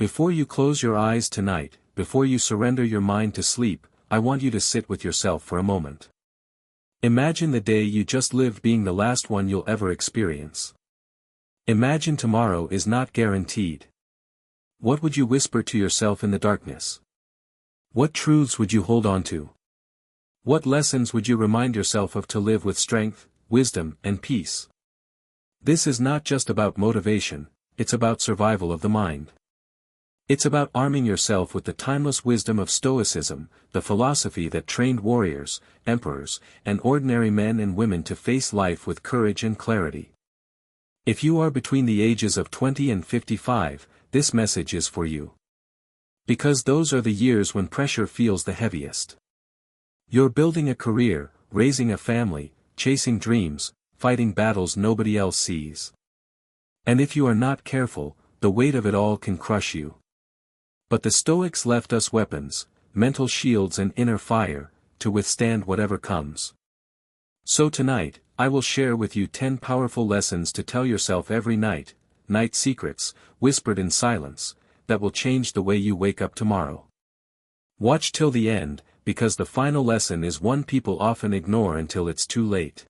Before you close your eyes tonight, before you surrender your mind to sleep, I want you to sit with yourself for a moment. Imagine the day you just lived being the last one you'll ever experience. Imagine tomorrow is not guaranteed. What would you whisper to yourself in the darkness? What truths would you hold on to? What lessons would you remind yourself of to live with strength, wisdom, and peace? This is not just about motivation, it's about survival of the mind. It's about arming yourself with the timeless wisdom of Stoicism, the philosophy that trained warriors, emperors, and ordinary men and women to face life with courage and clarity. If you are between the ages of 20 and 55, this message is for you. Because those are the years when pressure feels the heaviest. You're building a career, raising a family, chasing dreams, fighting battles nobody else sees. And if you are not careful, the weight of it all can crush you. But the Stoics left us weapons, mental shields and inner fire, to withstand whatever comes. So tonight, I will share with you 10 powerful lessons to tell yourself every night, night secrets, whispered in silence, that will change the way you wake up tomorrow. Watch till the end, because the final lesson is one people often ignore until it's too late.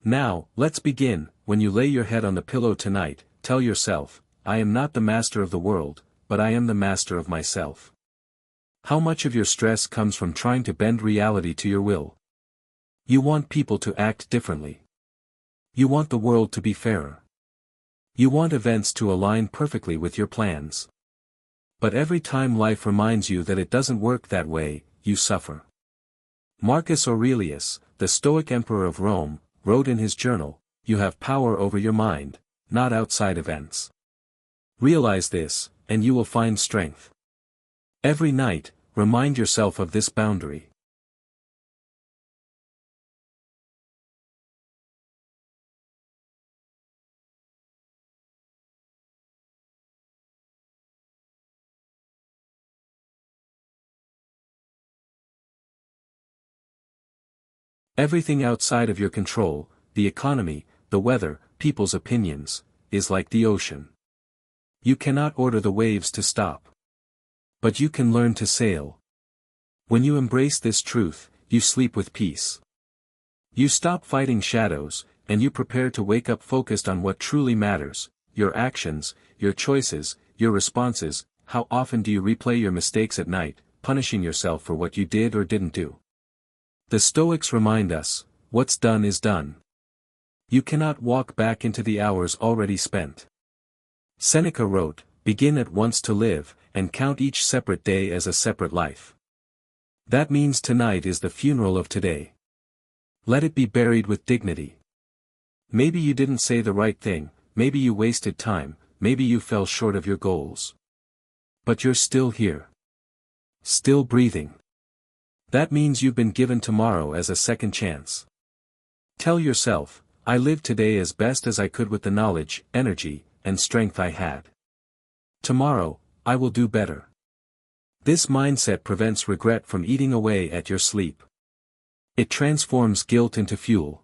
Now, let's begin. When you lay your head on the pillow tonight, tell yourself, I am not the master of the world, but I am the master of myself. How much of your stress comes from trying to bend reality to your will? You want people to act differently. You want the world to be fairer. You want events to align perfectly with your plans. But every time life reminds you that it doesn't work that way, you suffer. Marcus Aurelius, the Stoic emperor of Rome, wrote in his journal, "You have power over your mind, not outside events." Realize this, and you will find strength. Every night, remind yourself of this boundary. Everything outside of your control, the economy, the weather, people's opinions, is like the ocean. You cannot order the waves to stop. But you can learn to sail. When you embrace this truth, you sleep with peace. You stop fighting shadows, and you prepare to wake up focused on what truly matters, your actions, your choices, your responses. How often do you replay your mistakes at night, punishing yourself for what you did or didn't do? The Stoics remind us, what's done is done. You cannot walk back into the hours already spent. Seneca wrote, "Begin at once to live, and count each separate day as a separate life." That means tonight is the funeral of today. Let it be buried with dignity. Maybe you didn't say the right thing, maybe you wasted time, maybe you fell short of your goals. But you're still here. Still breathing. That means you've been given tomorrow as a second chance. Tell yourself, I lived today as best as I could with the knowledge, energy, and strength I had. Tomorrow, I will do better. This mindset prevents regret from eating away at your sleep. It transforms guilt into fuel.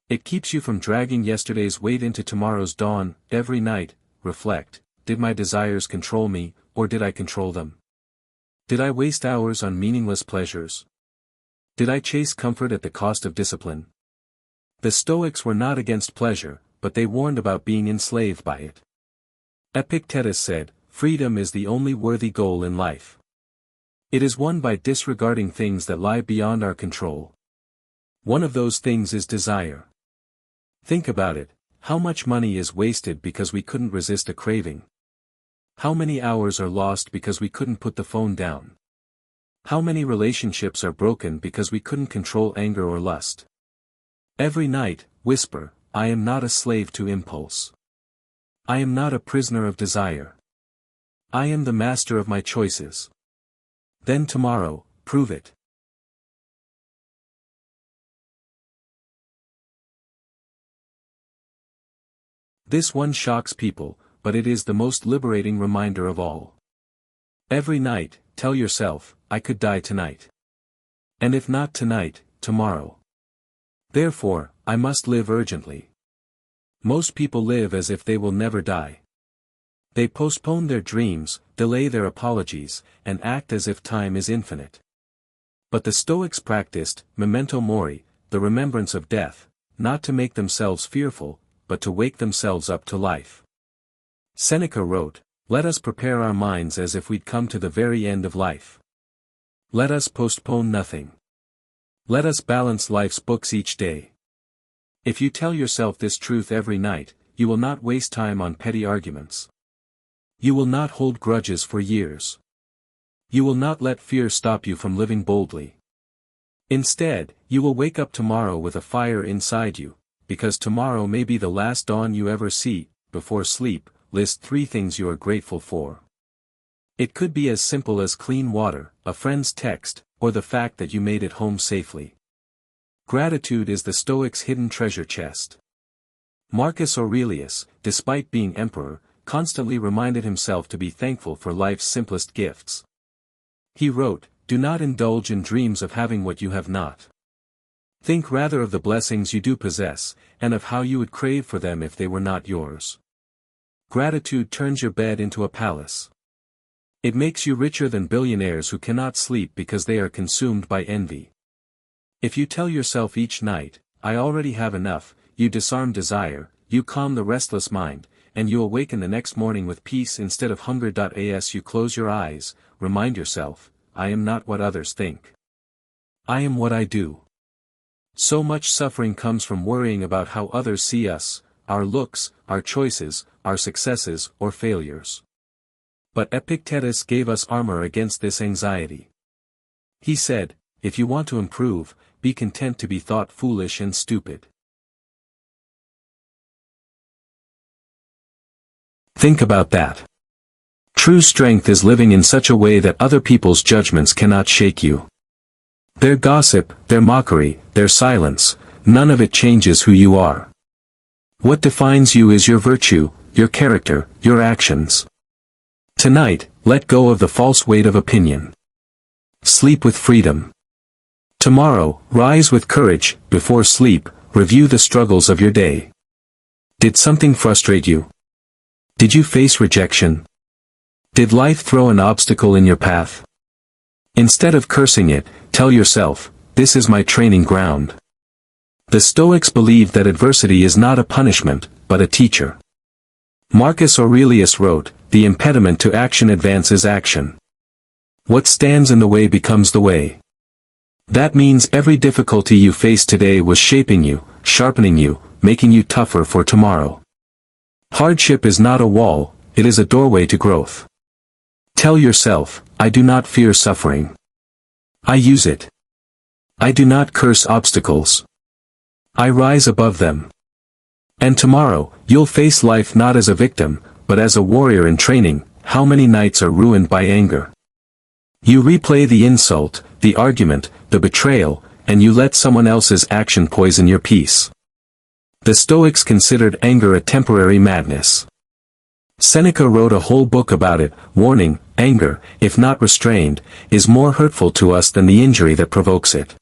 It keeps you from dragging yesterday's weight into tomorrow's dawn. Every night, reflect, did my desires control me, or did I control them? Did I waste hours on meaningless pleasures? Did I chase comfort at the cost of discipline? The Stoics were not against pleasure, but they warned about being enslaved by it. Epictetus said, "Freedom is the only worthy goal in life. It is won by disregarding things that lie beyond our control. One of those things is desire." Think about it, how much money is wasted because we couldn't resist a craving? How many hours are lost because we couldn't put the phone down? How many relationships are broken because we couldn't control anger or lust? Every night, whisper, I am not a slave to impulse. I am not a prisoner of desire. I am the master of my choices. Then tomorrow, prove it. This one shocks people, but it is the most liberating reminder of all. Every night, tell yourself, I could die tonight. And if not tonight, tomorrow. Therefore, I must live urgently. Most people live as if they will never die. They postpone their dreams, delay their apologies, and act as if time is infinite. But the Stoics practiced, memento mori, the remembrance of death, not to make themselves fearful, but to wake themselves up to life. Seneca wrote, "Let us prepare our minds as if we'd come to the very end of life. Let us postpone nothing. Let us balance life's books each day." If you tell yourself this truth every night, you will not waste time on petty arguments. You will not hold grudges for years. You will not let fear stop you from living boldly. Instead, you will wake up tomorrow with a fire inside you, because tomorrow may be the last dawn you ever see. Before sleep, list 3 things you are grateful for. It could be as simple as clean water, a friend's text, or the fact that you made it home safely. Gratitude is the Stoics' hidden treasure chest. Marcus Aurelius, despite being emperor, constantly reminded himself to be thankful for life's simplest gifts. He wrote, "Do not indulge in dreams of having what you have not. Think rather of the blessings you do possess, and of how you would crave for them if they were not yours." Gratitude turns your bed into a palace. It makes you richer than billionaires who cannot sleep because they are consumed by envy. If you tell yourself each night, "I already have enough," you disarm desire, you calm the restless mind, and you awaken the next morning with peace instead of hunger. As you close your eyes, remind yourself, "I am not what others think. I am what I do." So much suffering comes from worrying about how others see us, our looks, our choices, our successes or failures. But Epictetus gave us armor against this anxiety. He said, "If you want to improve, be content to be thought foolish and stupid." Think about that. True strength is living in such a way that other people's judgments cannot shake you. Their gossip, their mockery, their silence, none of it changes who you are. What defines you is your virtue, your character, your actions. Tonight, let go of the false weight of opinion. Sleep with freedom. Tomorrow, rise with courage. Before sleep, review the struggles of your day. Did something frustrate you? Did you face rejection? Did life throw an obstacle in your path? Instead of cursing it, tell yourself, "This is my training ground." The Stoics believed that adversity is not a punishment, but a teacher. Marcus Aurelius wrote, "The impediment to action advances action. What stands in the way becomes the way." That means every difficulty you face today was shaping you, sharpening you, making you tougher for tomorrow. Hardship is not a wall, it is a doorway to growth. Tell yourself, "I do not fear suffering. I use it. I do not curse obstacles. I rise above them." And tomorrow, you'll face life not as a victim, but as a warrior in training. How many nights are ruined by anger? You replay the insult, the argument, the betrayal, and you let someone else's action poison your peace. The Stoics considered anger a temporary madness. Seneca wrote a whole book about it, warning, "Anger, if not restrained, is more hurtful to us than the injury that provokes it."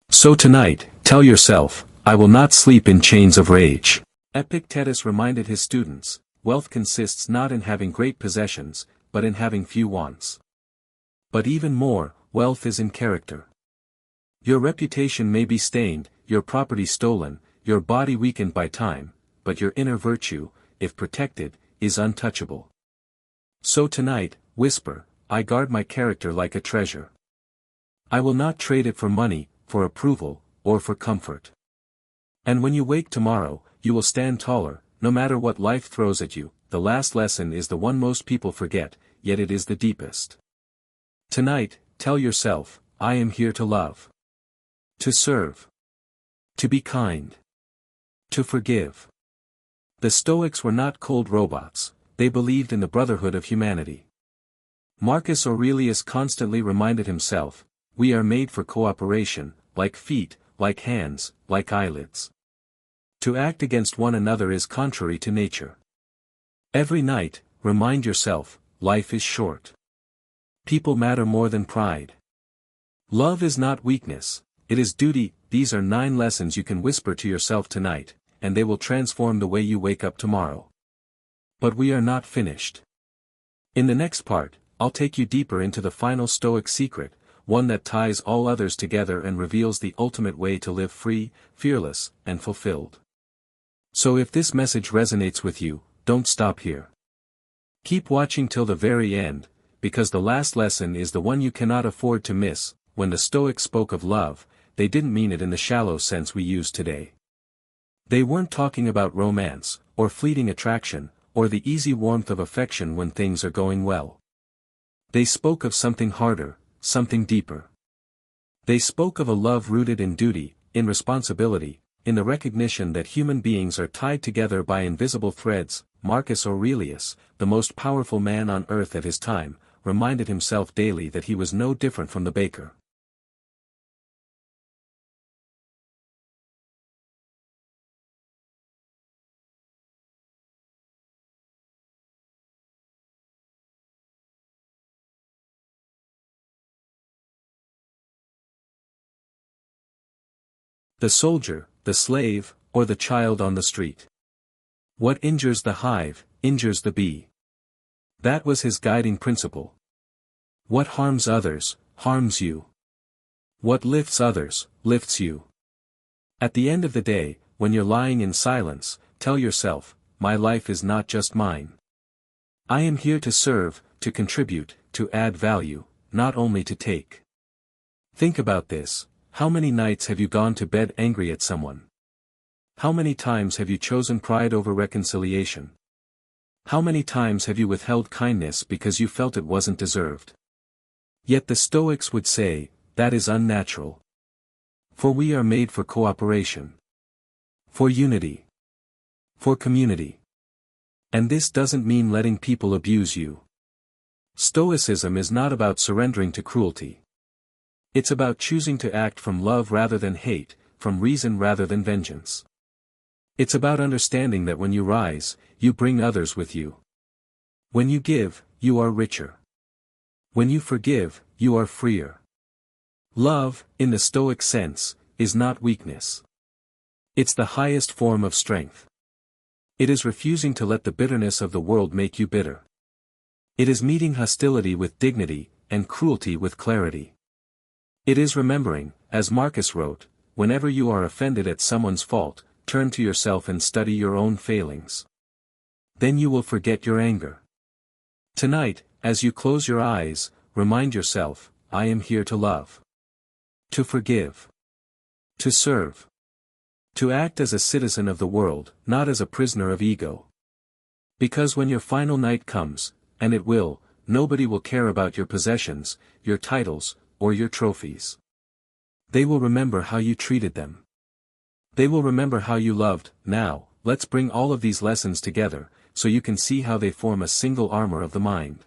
So tonight, tell yourself, "I will not sleep in chains of rage." Epictetus reminded his students, wealth consists not in having great possessions, but in having few wants. But even more, wealth is in character. Your reputation may be stained, your property stolen, your body weakened by time, but your inner virtue, if protected, is untouchable. So tonight, whisper, "I guard my character like a treasure. I will not trade it for money, for approval, or for comfort." And when you wake tomorrow, you will stand taller, no matter what life throws at you. The last lesson is the one most people forget, yet it is the deepest. Tonight, tell yourself, "I am here to love. To serve. To be kind. To forgive." The Stoics were not cold robots, they believed in the brotherhood of humanity. Marcus Aurelius constantly reminded himself, "We are made for cooperation, like feet, like hands, like eyelids. To act against one another is contrary to nature." Every night, remind yourself, life is short. People matter more than pride. Love is not weakness, it is duty. These are 9 lessons you can whisper to yourself tonight, and they will transform the way you wake up tomorrow. But we are not finished. In the next part, I'll take you deeper into the final Stoic secret, one that ties all others together and reveals the ultimate way to live free, fearless, and fulfilled. So if this message resonates with you, don't stop here. Keep watching till the very end, because the last lesson is the one you cannot afford to miss. When the Stoics spoke of love, they didn't mean it in the shallow sense we use today. They weren't talking about romance, or fleeting attraction, or the easy warmth of affection when things are going well. They spoke of something harder, something deeper. They spoke of a love rooted in duty, in responsibility, in the recognition that human beings are tied together by invisible threads. Marcus Aurelius, the most powerful man on earth at his time, reminded himself daily that he was no different from the baker. The soldier, the slave, or the child on the street. What injures the hive, injures the bee. That was his guiding principle. What harms others, harms you. What lifts others, lifts you. At the end of the day, when you're lying in silence, tell yourself, my life is not just mine. I am here to serve, to contribute, to add value, not only to take. Think about this. How many nights have you gone to bed angry at someone? How many times have you chosen pride over reconciliation? How many times have you withheld kindness because you felt it wasn't deserved? Yet the Stoics would say, that is unnatural. For we are made for cooperation. For unity. For community. And this doesn't mean letting people abuse you. Stoicism is not about surrendering to cruelty. It's about choosing to act from love rather than hate, from reason rather than vengeance. It's about understanding that when you rise, you bring others with you. When you give, you are richer. When you forgive, you are freer. Love, in the Stoic sense, is not weakness. It's the highest form of strength. It is refusing to let the bitterness of the world make you bitter. It is meeting hostility with dignity, and cruelty with clarity. It is remembering, as Marcus wrote, whenever you are offended at someone's fault, turn to yourself and study your own failings. Then you will forget your anger. Tonight, as you close your eyes, remind yourself, I am here to love. To forgive. To serve. To act as a citizen of the world, not as a prisoner of ego. Because when your final night comes, and it will, nobody will care about your possessions, your titles, or your trophies. They will remember how you treated them. They will remember how you loved. Now, let's bring all of these lessons together, so you can see how they form a single armor of the mind.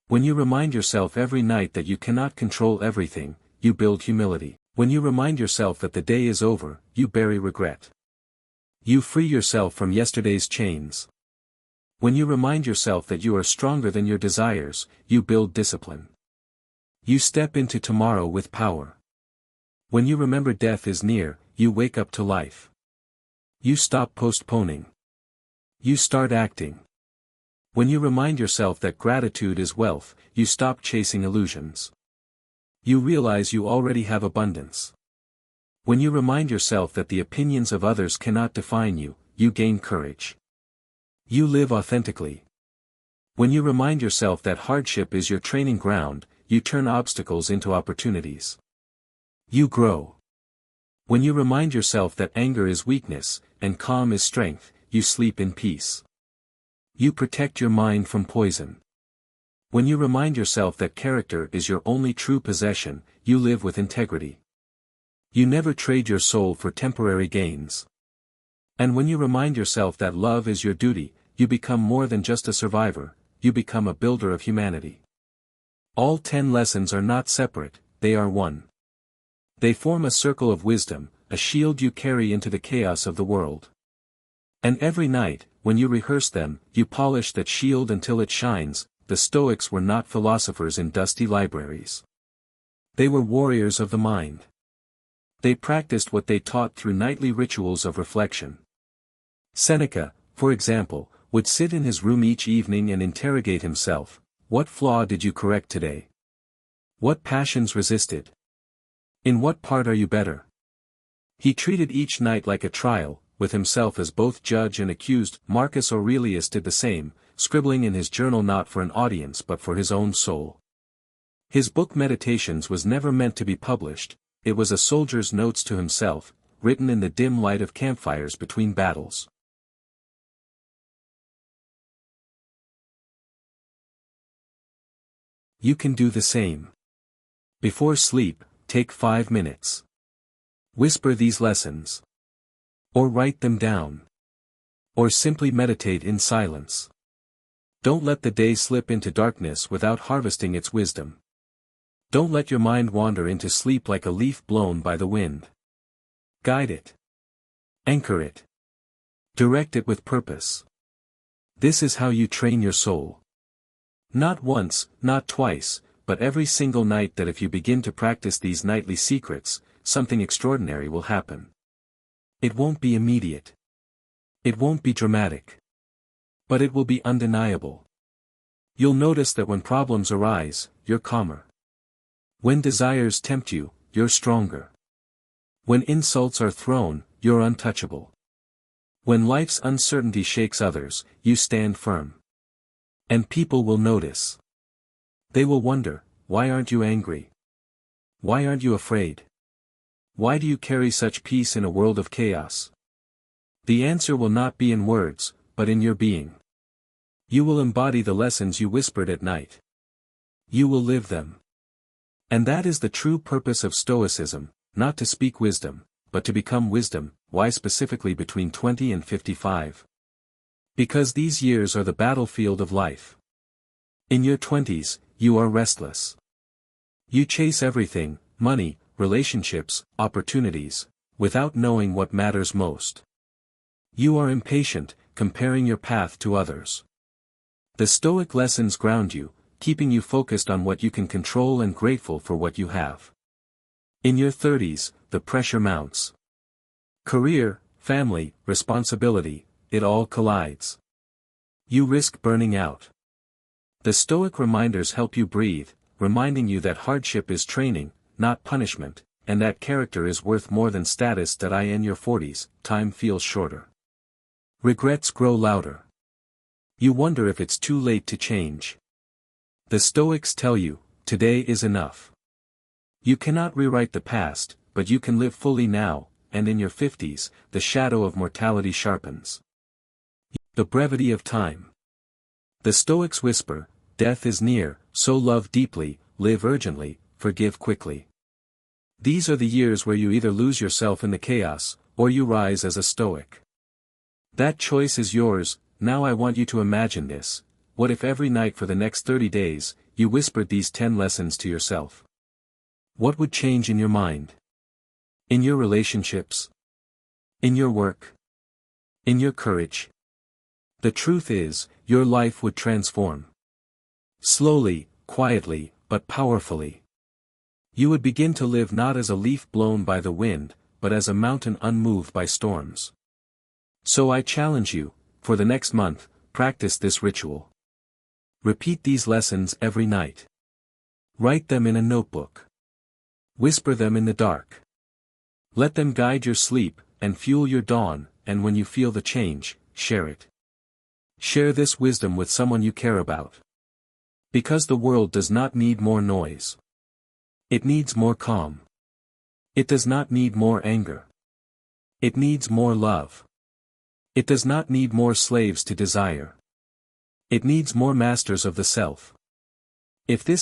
When you remind yourself every night that you cannot control everything, you build humility. When you remind yourself that the day is over, you bury regret. You free yourself from yesterday's chains. When you remind yourself that you are stronger than your desires, you build discipline. You step into tomorrow with power. When you remember death is near, you wake up to life. You stop postponing. You start acting. When you remind yourself that gratitude is wealth, you stop chasing illusions. You realize you already have abundance. When you remind yourself that the opinions of others cannot define you, you gain courage. You live authentically. When you remind yourself that hardship is your training ground, you turn obstacles into opportunities. You grow. When you remind yourself that anger is weakness, and calm is strength, you sleep in peace. You protect your mind from poison. When you remind yourself that character is your only true possession, you live with integrity. You never trade your soul for temporary gains. And when you remind yourself that love is your duty, you become more than just a survivor, you become a builder of humanity. All 10 lessons are not separate, they are one. They form a circle of wisdom, a shield you carry into the chaos of the world. And every night, when you rehearse them, you polish that shield until it shines. The Stoics were not philosophers in dusty libraries. They were warriors of the mind. They practiced what they taught through nightly rituals of reflection. Seneca, for example, would sit in his room each evening and interrogate himself, what flaw did you correct today? What passions resisted? In what part are you better? He treated each night like a trial, with himself as both judge and accused. Marcus Aurelius did the same, scribbling in his journal not for an audience but for his own soul. His book Meditations was never meant to be published, it was a soldier's notes to himself, written in the dim light of campfires between battles. You can do the same. Before sleep, take 5 minutes. Whisper these lessons. Or write them down. Or simply meditate in silence. Don't let the day slip into darkness without harvesting its wisdom. Don't let your mind wander into sleep like a leaf blown by the wind. Guide it. Anchor it. Direct it with purpose. This is how you train your soul. Not once, not twice, but every single night. That if you begin to practice these nightly secrets, something extraordinary will happen. It won't be immediate. It won't be dramatic. But it will be undeniable. You'll notice that when problems arise, you're calmer. When desires tempt you, you're stronger. When insults are thrown, you're untouchable. When life's uncertainty shakes others, you stand firm. And people will notice. They will wonder, why aren't you angry? Why aren't you afraid? Why do you carry such peace in a world of chaos? The answer will not be in words, but in your being. You will embody the lessons you whispered at night. You will live them. And that is the true purpose of Stoicism, not to speak wisdom, but to become wisdom. Why specifically between 20 and 55? Because these years are the battlefield of life. In your 20s, you are restless. You chase everything, money, relationships, opportunities, without knowing what matters most. You are impatient, comparing your path to others. The Stoic lessons ground you, keeping you focused on what you can control and grateful for what you have. In your 30s, the pressure mounts. Career, family, responsibility, it all collides. You risk burning out. The Stoic reminders help you breathe, reminding you that hardship is training, not punishment, and that character is worth more than status. In your 40s, time feels shorter. Regrets grow louder. You wonder if it's too late to change. The Stoics tell you, today is enough. You cannot rewrite the past, but you can live fully now, and in your 50s, the shadow of mortality sharpens. The brevity of time. The Stoics whisper, death is near, so love deeply, live urgently, forgive quickly. These are the years where you either lose yourself in the chaos, or you rise as a Stoic. That choice is yours. Now I want you to imagine this. What if every night for the next 30 days, you whispered these 10 lessons to yourself? What would change in your mind? In your relationships? In your work? In your courage? The truth is, your life would transform. Slowly, quietly, but powerfully. You would begin to live not as a leaf blown by the wind, but as a mountain unmoved by storms. So I challenge you, for the next month, practice this ritual. Repeat these lessons every night. Write them in a notebook. Whisper them in the dark. Let them guide your sleep, and fuel your dawn, and when you feel the change, share it. Share this wisdom with someone you care about. Because the world does not need more noise. It needs more calm. It does not need more anger. It needs more love. It does not need more slaves to desire. It needs more masters of the self. If this